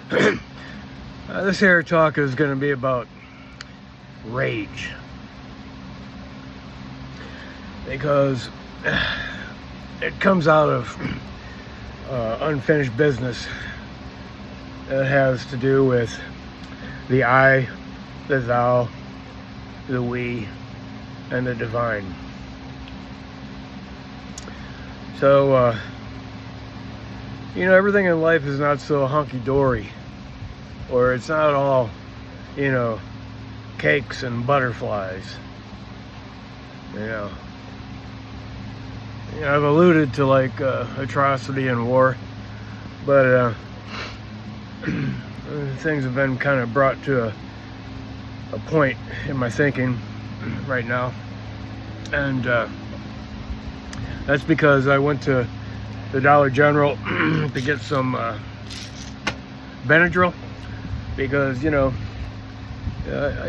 This here talk is going to be about rage, because it comes out of unfinished business that has to do with the I, the thou, the we, and the divine. So, everything in life is not so hunky-dory, or it's not all, cakes and butterflies. I've alluded to atrocity and war, but things have been kind of brought to a point in my thinking right now, and that's because I went to the Dollar General to get some Benadryl, because I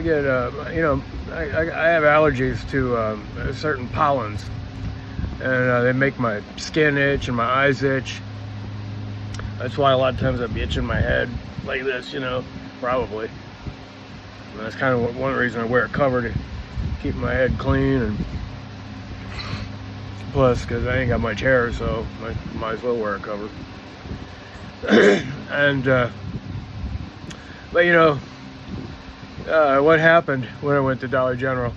get I have allergies to certain pollens, and they make my skin itch and my eyes itch. That's why a lot of times I'd be itching my head like this, probably. And that's kind of one reason I wear a cover, to keep my head clean, and plus because I ain't got much hair, so I might as well wear a cover. And but what happened when I went to Dollar General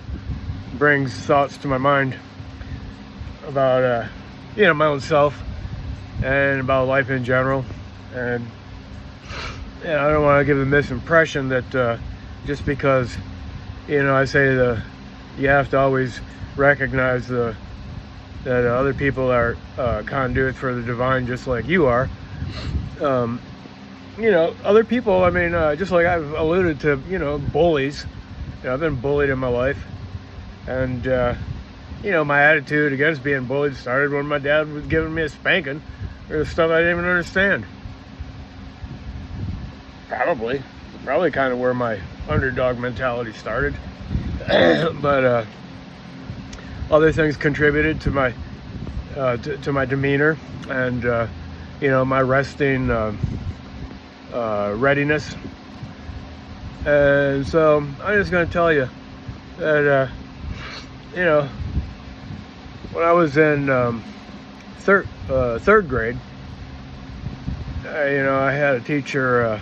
brings thoughts to my mind about my own self and about life in general. And I don't want to give the misimpression that just because I say you have to always recognize that other people are conduits for the divine, just like you are. Other people, just like I've alluded to, bullies. I've been bullied in my life, and my attitude against being bullied started when my dad was giving me a spanking for stuff I didn't even understand. Probably kind of where my underdog mentality started. But other things contributed to my to my demeanor and my resting readiness. And so I'm just going to tell you that when I was in third grade, I had a teacher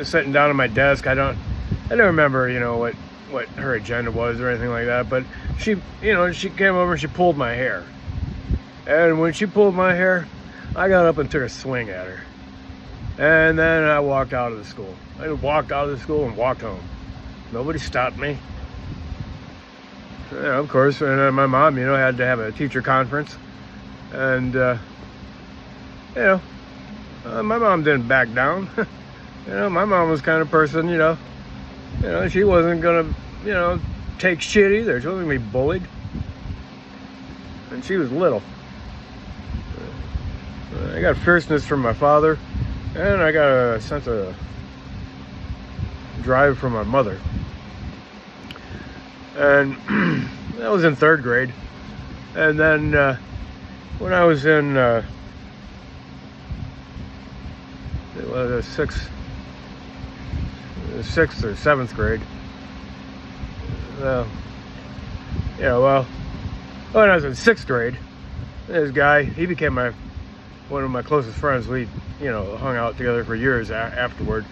sitting down at my desk. I don't remember what her agenda was or anything like that, but she came over and she pulled my hair. And when she pulled my hair, I got up and took a swing at her. And then I walked out of the school. I walked out of the school and walked home. Nobody stopped me. Of course, and my mom, had to have a teacher conference. And, my mom didn't back down. My mom was the kind of person, she wasn't going to, take shit either. She wasn't going to be bullied. And she was little. I got fierceness from my father, and I got a sense of drive from my mother. And that was in third grade. And then when I was in sixth or seventh grade, when I was in sixth grade, this guy, he became one of my closest friends. We, hung out together for years afterward.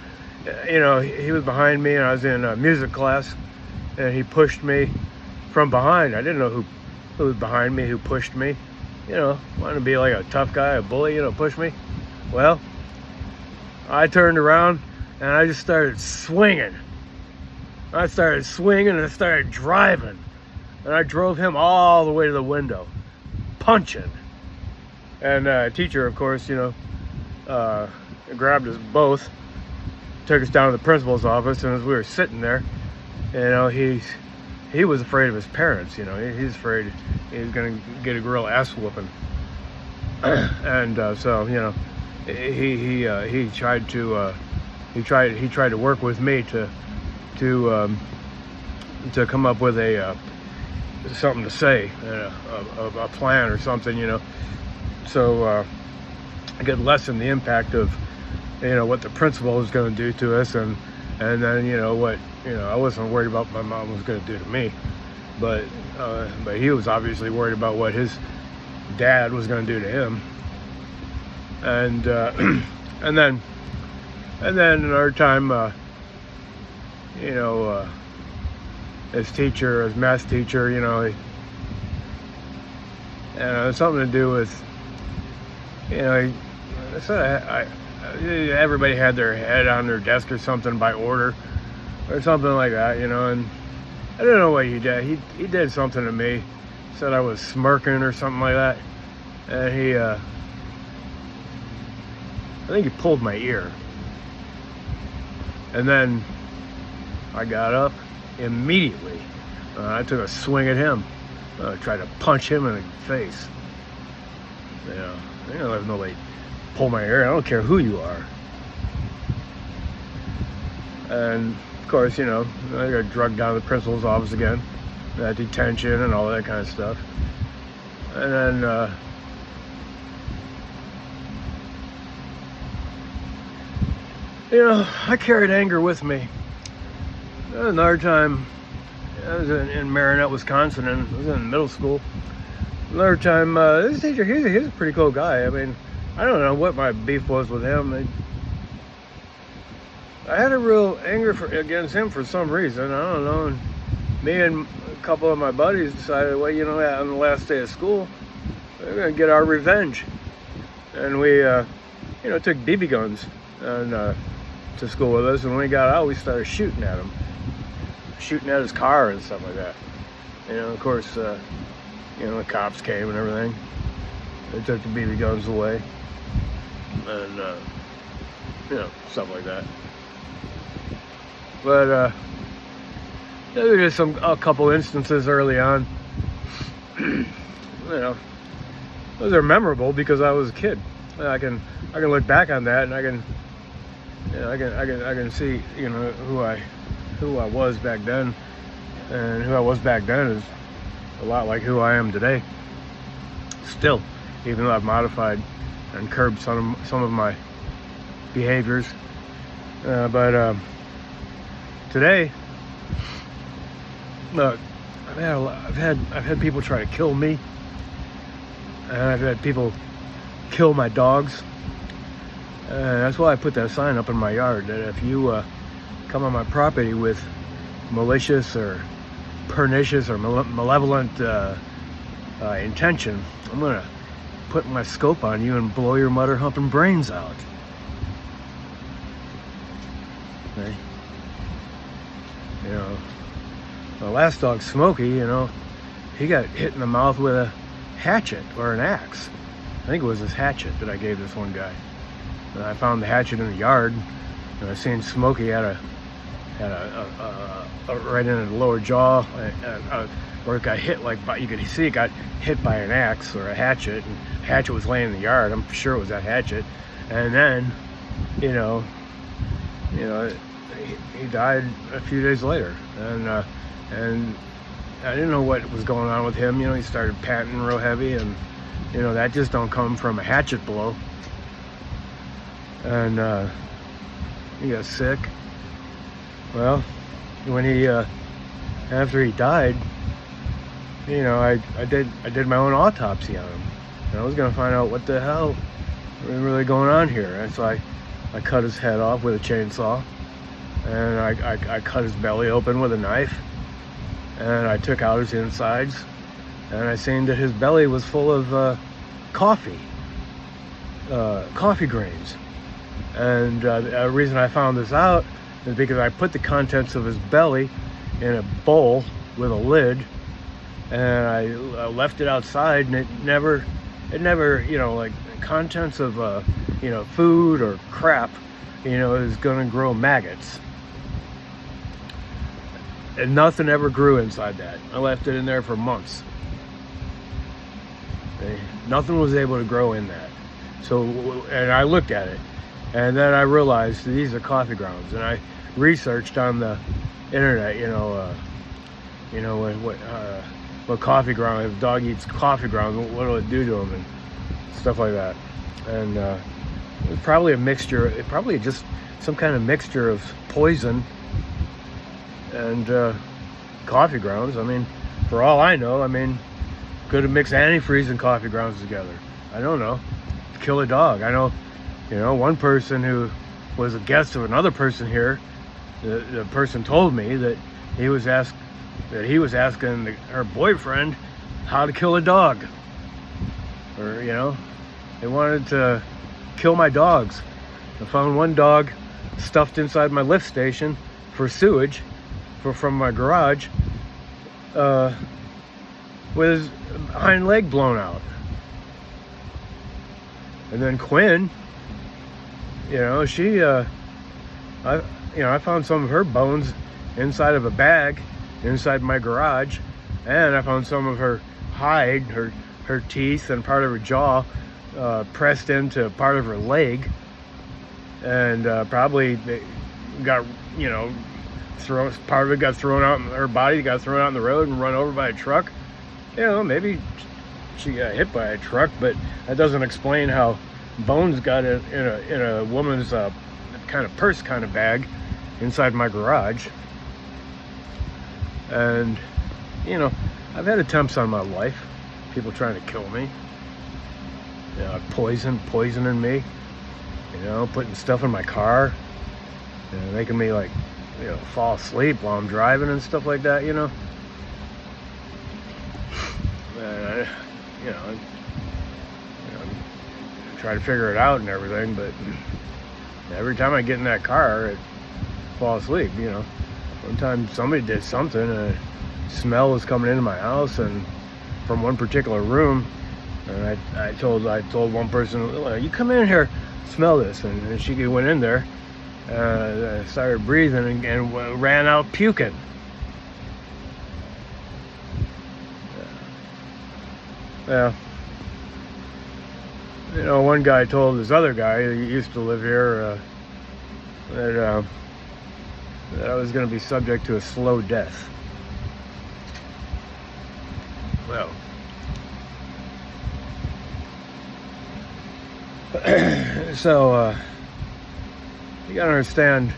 He was behind me, and I was in music class, and he pushed me from behind. I didn't know who was behind me, who pushed me. Wanted to be like a tough guy, a bully, push me. Well, I turned around, and I just started swinging. I started swinging, and I started driving. And I drove him all the way to the window, punching. And teacher, of course, grabbed us both, took us down to the principal's office, and as we were sitting there, he was afraid of his parents. He's afraid he was going to get a real ass whooping. And so he tried to work with me to come up with something to say, a plan or something, So I could lessen the impact of, what the principal was going to do to us, and then what I wasn't worried about what my mom was going to do to me, but he was obviously worried about what his dad was going to do to him, and and then another time, his math teacher, something to do with, everybody had their head on their desk or something by order or something like that, and I don't know what he did. He did something to me, said I was smirking or something like that, and I think he pulled my ear, and then I got up immediately. I took a swing at him, tried to punch him in the face. I don't let nobody pull my ear. I don't care who you are. And of course, I got drugged down to the principal's office again, detention and all that kind of stuff. And then I carried anger with me. Another time, I was in Marinette, Wisconsin, and I was in middle school. Another time, this teacher, he's a pretty cool guy. I mean, I don't know what my beef was with him. I had a real anger against him for some reason. I don't know. And me and a couple of my buddies decided, well, on the last day of school, we're going to get our revenge. And we, took BB guns to school with us. And when we got out, we started shooting at him. Shooting at his car and stuff like that. Of course, the cops came and everything. They took the BB guns away. And, stuff like that. But, there were just a couple instances early on. Those are memorable because I was a kid. I can look back on that, and I can see, who I was back then, and who I was back then is a lot like who I am today. Still, even though I've modified and curbed some of my behaviors, but today, look, I've had people try to kill me, and I've had people kill my dogs. That's why I put that sign up in my yard that if you come on my property with malicious or pernicious or malevolent intention, I'm gonna put my scope on you and blow your mother humping brains out. Okay. The last dog, Smokey, he got hit in the mouth with a hatchet or an axe. I think it was this hatchet that I gave this one guy. And I found the hatchet in the yard, and I seen Smokey had a right in the lower jaw, where it got hit, you could see it got hit by an axe or a hatchet, and the hatchet was laying in the yard. I'm sure it was that hatchet. And then, he died a few days later, and I didn't know what was going on with him. He started panting real heavy, and that just don't come from a hatchet blow. And he got sick. Well, when after he died, I did my own autopsy on him, and I was gonna find out what the hell was really going on here. And so I cut his head off with a chainsaw, and I cut his belly open with a knife, and I took out his insides, and I seen that his belly was full of coffee grains. And the reason I found this out is because I put the contents of his belly in a bowl with a lid, and I left it outside, and it never, like contents of, food or crap, is gonna grow maggots. And nothing ever grew inside that. I left it in there for months. Okay? Nothing was able to grow in that. So, and I looked at it, and then I realized these are coffee grounds, and I researched on the internet, what coffee ground, if a dog eats coffee grounds, what will it do to them, and stuff like that. And It was probably a mixture, probably just some kind of mixture of poison and coffee grounds. I mean, for all I know, I mean, could have mixed antifreeze and coffee grounds together. I don't know. Kill a dog. I know, one person who was a guest of another person here, the person told me that he was asking her boyfriend how to kill a dog. Or, they wanted to kill my dogs. I found one dog stuffed inside my lift station for sewage from my garage with his hind leg blown out. And then Quinn, she, I found some of her bones inside of a bag inside my garage, and I found some of her hide, her teeth, and part of her jaw pressed into part of her leg, and probably got, part of it got thrown out, her body got thrown out on the road and run over by a truck. Maybe she got hit by a truck, but that doesn't explain how bones got in a woman's kind of purse kind of bag inside my garage. And I've had attempts on my life, people trying to kill me, poisoning me, putting stuff in my car, making me fall asleep while I'm driving and stuff like that. And I try to figure it out and everything, but every time I get in that car, I fall asleep. One time somebody did something, and a smell was coming into my house, and from one particular room, and I told one person, you come in here, smell this, and she went in there, I started breathing and ran out puking. Yeah. One guy told this other guy who used to live here that I was going to be subject to a slow death. Well, so you gotta understand,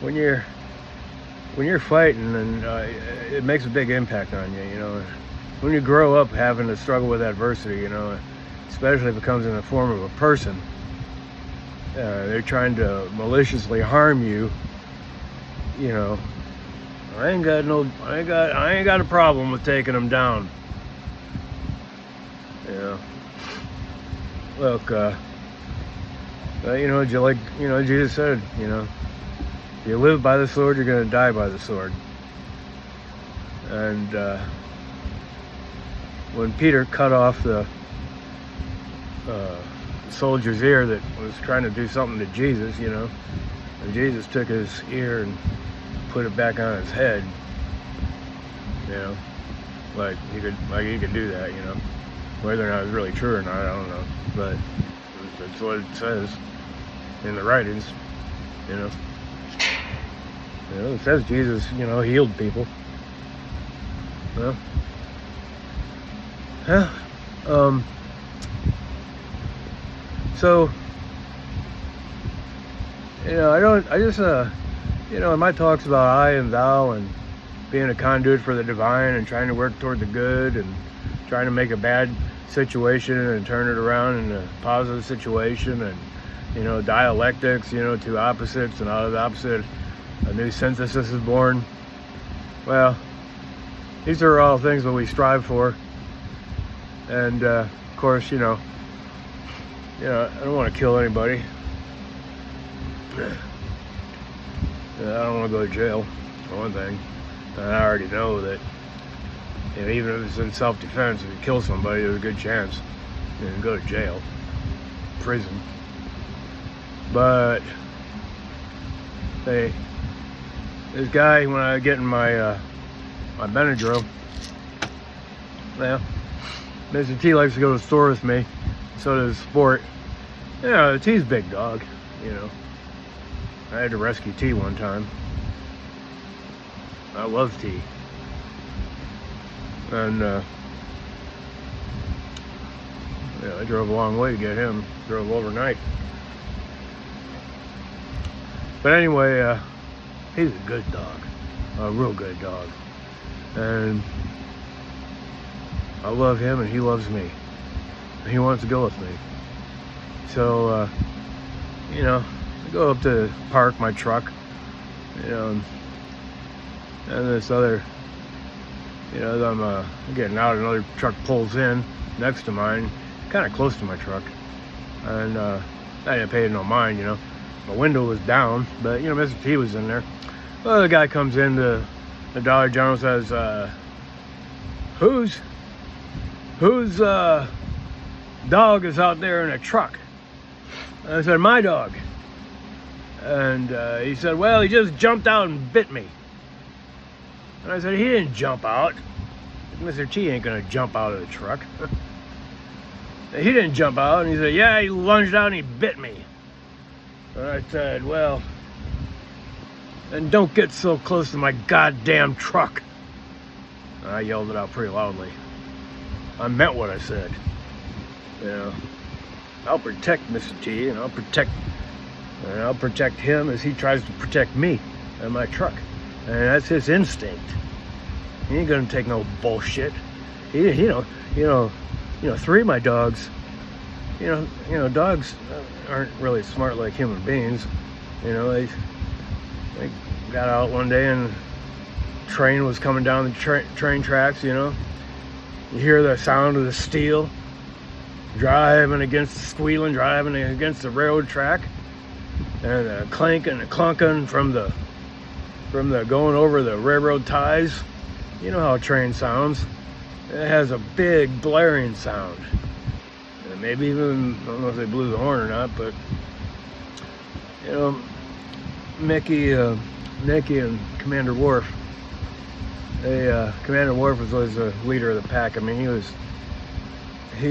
when you're fighting, and it makes a big impact on you. When you grow up having to struggle with adversity, especially if it comes in the form of a person, they're trying to maliciously harm you. I ain't got a problem with taking them down. Look, Jesus said, if you live by the sword, you're going to die by the sword. And when Peter cut off the soldier's ear that was trying to do something to Jesus, and Jesus took his ear and put it back on his head, like he could do that, whether or not it's really true or not, I don't know, but that's what it says in the writings. It says Jesus, healed people. So, in my talks about I and thou and being a conduit for the divine and trying to work toward the good and trying to make a bad situation and turn it around in a positive situation, and, dialectics, two opposites, and out of the opposite, a new synthesis is born. Well, these are all things that we strive for. And, of course, I don't want to kill anybody. I don't want to go to jail, for one thing. And I already know that, even if it's in self-defense, if you kill somebody, there's a good chance you can go to jail, prison. But, hey, this guy, when I get in my Benadryl, well, Mr. T likes to go to the store with me, so does Sport. T's big dog, I had to rescue T one time. I love T. And I drove a long way to get him. Drove overnight. But anyway, he's a good dog. A real good dog. And I love him and he loves me. He wants to go with me. So, I go up to park my truck, and this other, I'm getting out, another truck pulls in next to mine, kind of close to my truck, and I didn't pay no mind, my window was down, but Mr. T was in there. Well, the guy comes in to the Dollar General and says, whose dog is out there in a truck? And I said, my dog. And he said, well, he just jumped out and bit me. And I said, he didn't jump out. Mr. T ain't gonna jump out of the truck. He didn't jump out. And he said, yeah, he lunged out and he bit me. And I said, well, then don't get so close to my goddamn truck. And I yelled it out pretty loudly. I meant what I said. I'll protect Mr. T, and I'll protect him as he tries to protect me and my truck. And that's his instinct. He ain't gonna take no bullshit. Three of my dogs. Dogs aren't really smart like human beings. They got out one day and the train was coming down the train tracks. You hear the sound of the steel driving against the squealing, driving against the railroad track, and the clanking and the clunking from the going over the railroad ties. You know how a train sounds. It has a big blaring sound. And maybe even, I don't know if they blew the horn or not, but Nicky and Commander Worf. Commander Worf was always the leader of the pack. I mean, he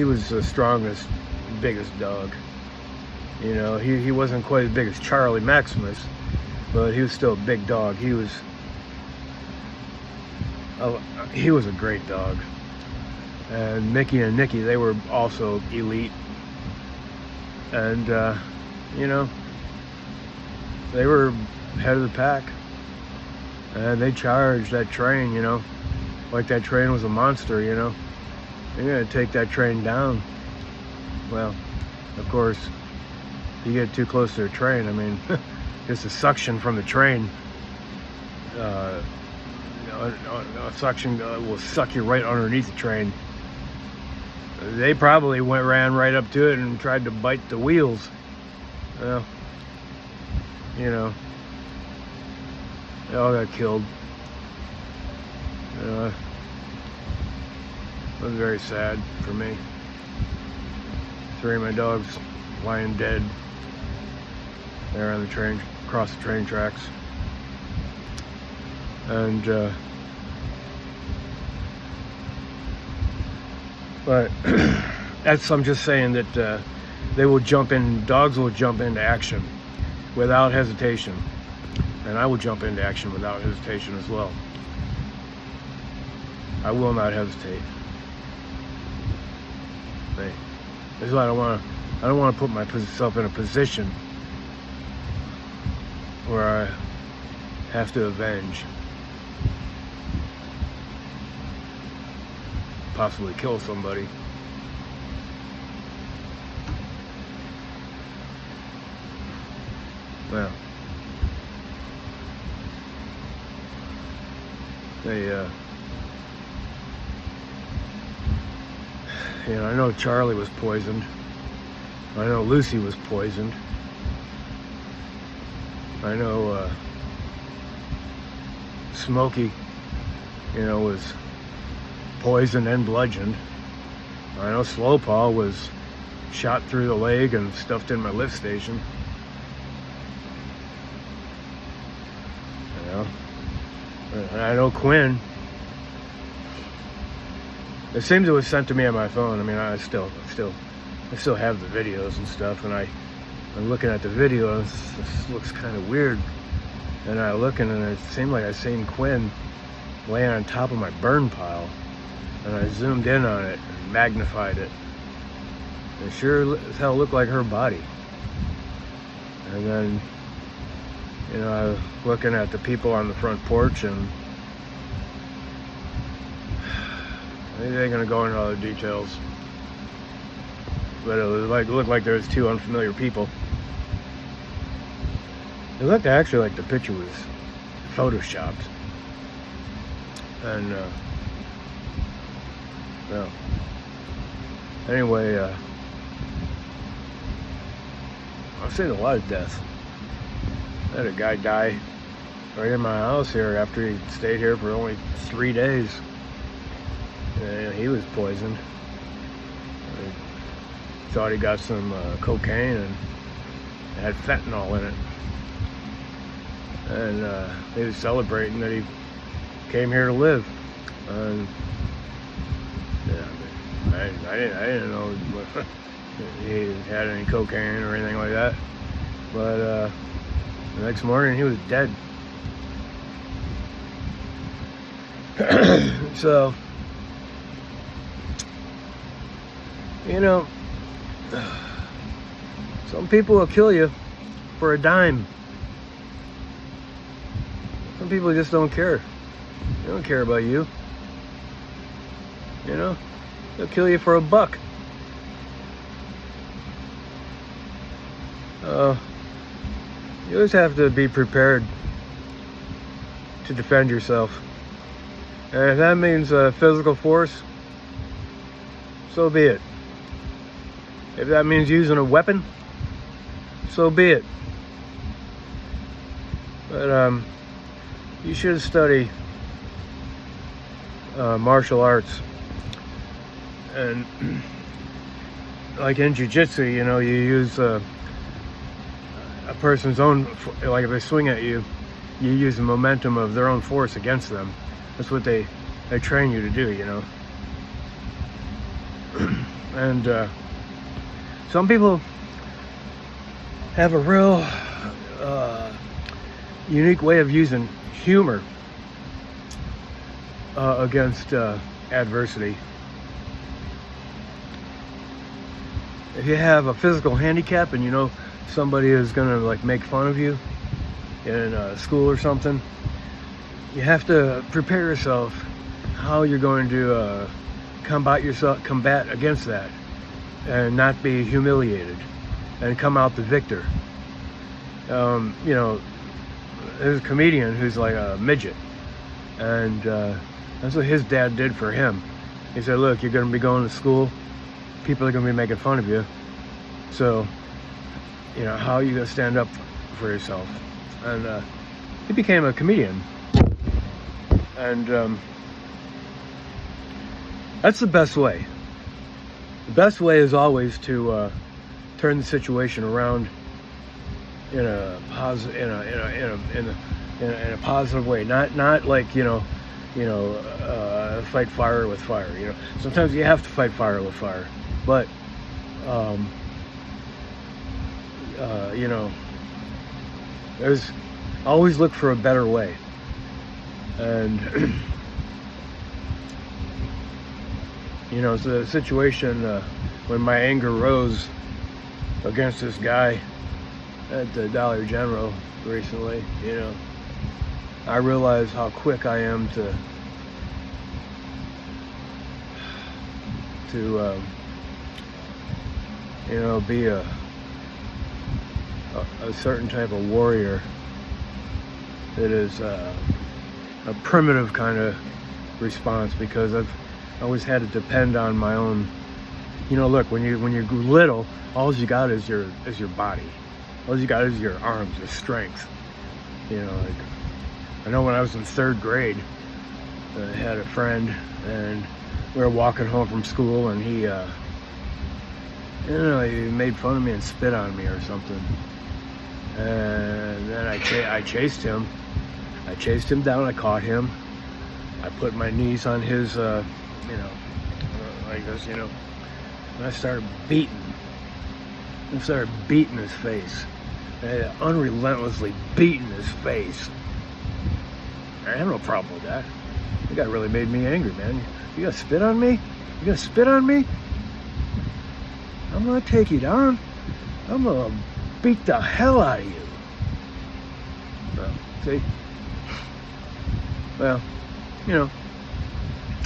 was the strongest, biggest dog. He wasn't quite as big as Charlie Maximus, but he was still a big dog. He was a great dog. And Mickey and Nicky, they were also elite. And they were head of the pack. And they charged that train, like that train was a monster, They're gonna take that train down. Well, of course, you get too close to a train, I mean, just the suction from the train, a suction will suck you right underneath the train. They probably ran right up to it and tried to bite the wheels. Well, they all got killed. It was very sad for me. 3 of my dogs lying dead there on the train, across the train tracks. And but I'm just saying that dogs will jump into action without hesitation. And I will jump into action without hesitation as well. I will not hesitate. That's why I don't want to put myself in a position where I have to avenge, possibly kill somebody. Well, I know Charlie was poisoned. I know Lucy was poisoned. I know Smokey, was poisoned and bludgeoned. I know Slowpaw was shot through the leg and stuffed in my lift station. And I know Quinn. It seems it was sent to me on my phone. I mean, I still have the videos and stuff, and I'm looking at the video, and this looks kind of weird. And I looking, and it seemed like I seen Quinn laying on top of my burn pile, and I zoomed in on it and magnified it. It sure as hell looked like her body. And then, I was looking at the people on the front porch, and I ain't gonna go into all the details. But it looked like there was two unfamiliar people. It looked actually like the picture was photoshopped. And well, anyway, I've seen a lot of deaths. I had a guy die right in my house here after he stayed here for only 3 days. And he was poisoned. I thought he got some cocaine and it had fentanyl in it. And he was celebrating that he came here to live. And yeah, I didn't know he had any cocaine or anything like that. But the next morning he was dead. So, some people will kill you for a dime. Some people just don't care. They don't care about you. They'll kill you for $1. You always have to be prepared to defend yourself. And if that means physical force, so be it. If that means using a weapon, so be it. But you should study martial arts. And like in jiu-jitsu, you use a person's own, like if they swing at you, you use the momentum of their own force against them. That's what they train you to do, And some people have a real unique way of using humor against adversity. If you have a physical handicap and somebody is gonna make fun of you in school or something, you have to prepare yourself how you're going to combat against that and not be humiliated and come out the victor. There's a comedian who's like a midget, and that's what his dad did for him. He said, look, you're going to be going to school, people are going to be making fun of you, so how are you going to stand up for yourself? And he became a comedian, and that's the best way. The best way is always to turn the situation around in a positive way. Not like fight fire with fire. Sometimes you have to fight fire with fire, but there's always look for a better way. And it's a situation when my anger rose against this guy at the Dollar General recently. I realize how quick I am to be a certain type of warrior that is a primitive kind of response, because I've always had to depend on my own. Look, when you're little, all you got is your body. All you got is your arms, your strength. I know when I was in 3rd grade, I had a friend, and we were walking home from school, and he made fun of me and spit on me or something. And then I chased him. I chased him down. I caught him. I put my knees on his, like this, and I started beating. I started beating his face. Unrelentlessly beating his face. I have no problem with that. That guy really made me angry, man. You gonna spit on me? You gonna spit on me? I I'm gonna take you down. I'm gonna beat the hell out of you. Well, see? Well, you know,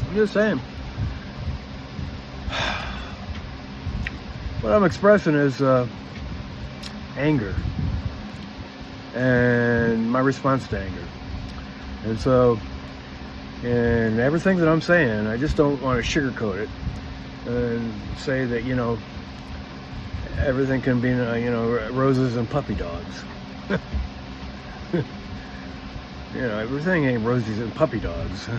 I'm just saying. What I'm expressing is anger and my response to anger. And so, in everything that I'm saying, I just don't want to sugarcoat it and say that, you know, everything can be, you know, roses and puppy dogs. You know, everything ain't roses and puppy dogs.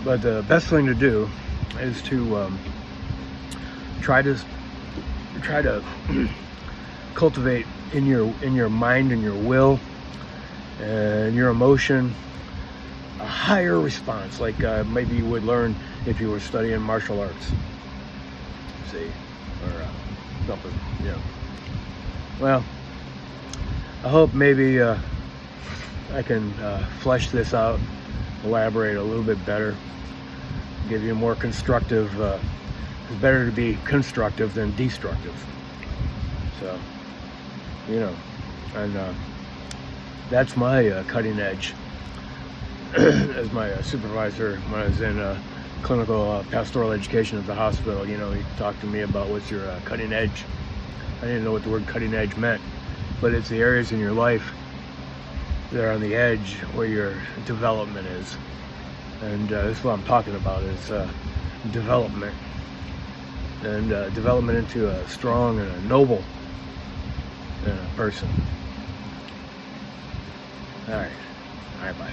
But the best thing to do is to try to cultivate in your mind and your will and your emotion a higher response, like maybe you would learn if you were studying martial arts. See, or something. Yeah. Well, I hope maybe I can flesh this out, elaborate a little bit better, give you a more constructive. It's better to be constructive than destructive. So, you know, and that's my cutting edge. As my supervisor when I was in clinical pastoral education at the hospital, you know, he talked to me about what's your cutting edge. I didn't know what the word cutting edge meant, but it's the areas in your life that are on the edge where your development is. And this is what I'm talking about, is development. And development into a strong and a noble person. All right, bye.